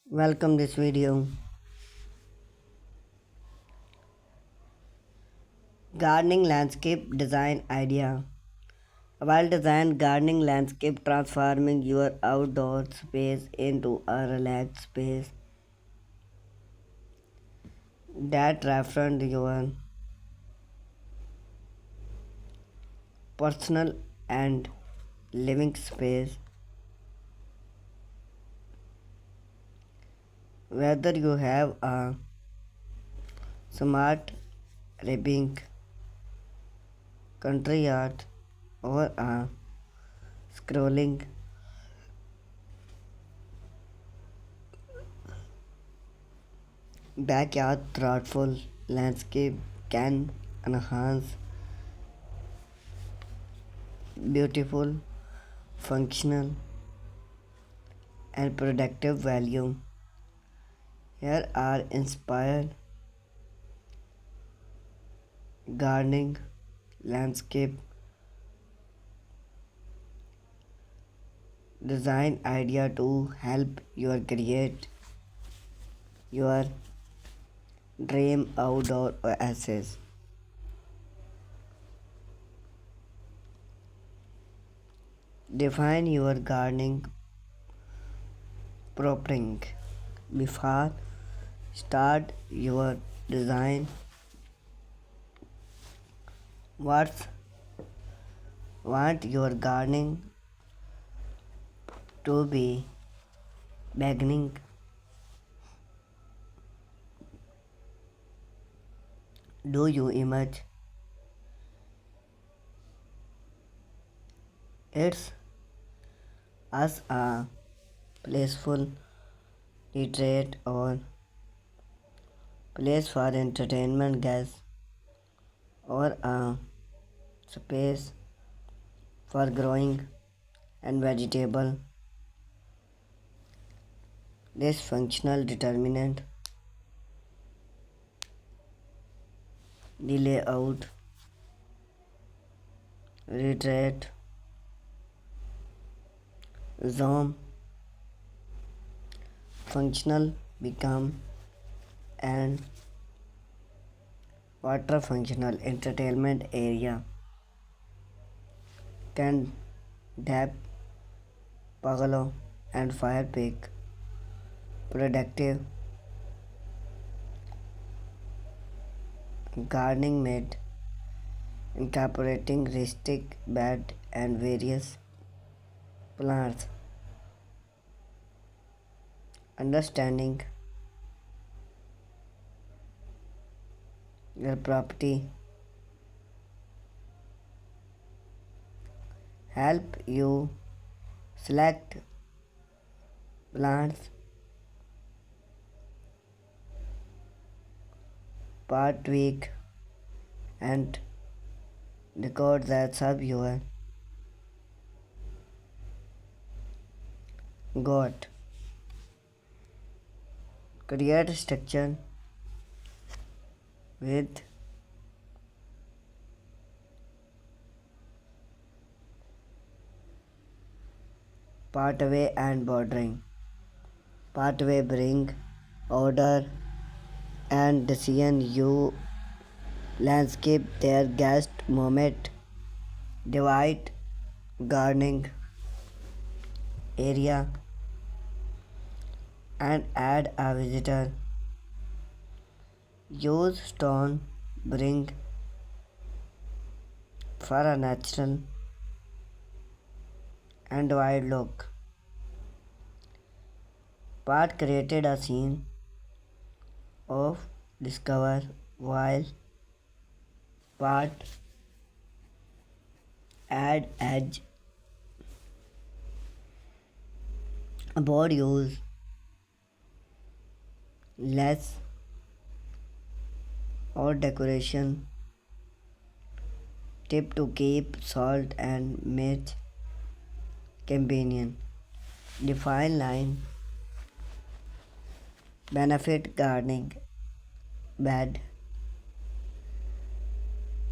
Welcome this video. Gardening landscape design idea. A well-designed gardening landscape transforming your outdoor space into a relaxed space that reflects your personal and living space. Whether you have a smart living country yard or a scrolling backyard, thoughtful landscape can enhance beautiful, functional, and productive value. Here are inspired gardening landscape design idea to help you create your dream outdoor oasis. Define your gardening prompting. Before start your design, what want your gardening to be beginning? Do you imagine it's as a peaceful retreat or place for entertainment guests or a space for growing and vegetable? This functional determinant the layout retreat zone functional become an water functional entertainment area can depth pergola and fire pit productive gardening made incorporating rustic bed and various plants. Understanding your property help you select plants part tweak and decor that serve your got create structure with pathway and bordering. Pathway bring order and decision you landscape their guest moment divide gardening area and add a visitor. Use stone bring for a natural and wild look. Part created a scene of discover while part add edge board use less or decoration tip to keep salt and mirch convenient. Define line benefit gardening bed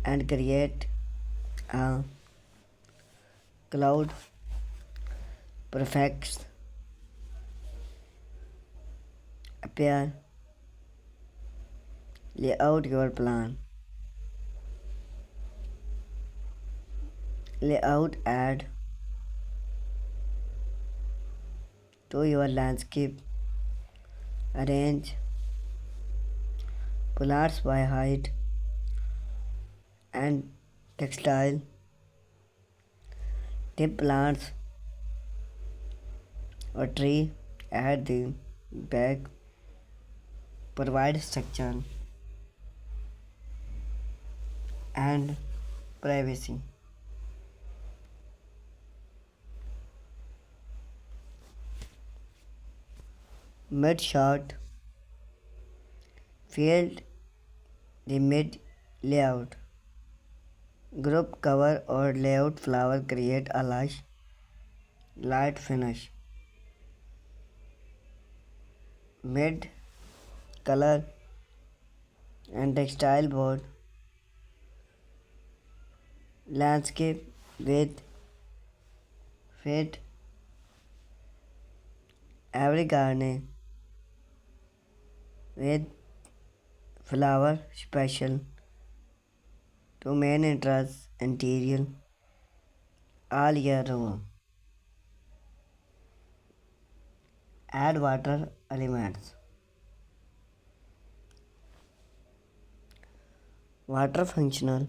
and create a cloud perfects appear, lay out your plan. Layout add to your landscape. Arrange plants by height and textile. Tip plants or tree at the back. Provide structure and privacy. Mid shot field the mid layout. Group cover or layout flower create a lush light finish. Mid color and textile board landscape with fit every garden with flower special to main entrance interior all year round. Add water elements. Water functional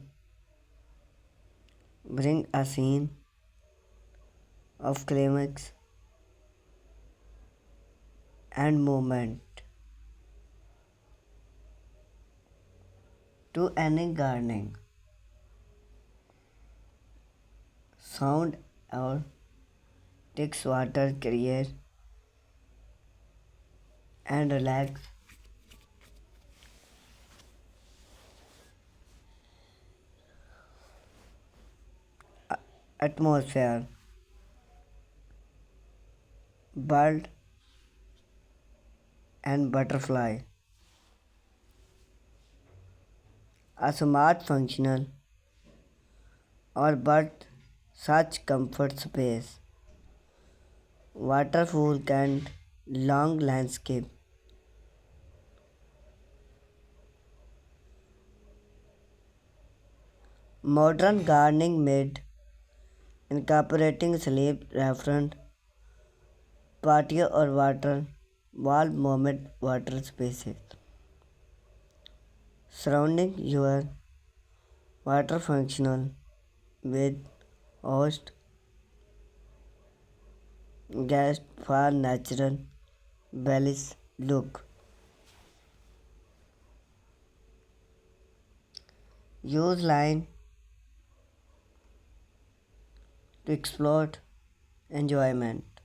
bring a scene of climax and movement to any gardening. Sound or takes water create and relax atmosphere. Bird and butterfly. A smart functional or but such comfort space. Waterfall and long landscape. Modern gardening made incorporating sleep referent patio or water wall moment water spaces. Surrounding your water functional with host guest for natural bellies look. Use line to explore enjoyment.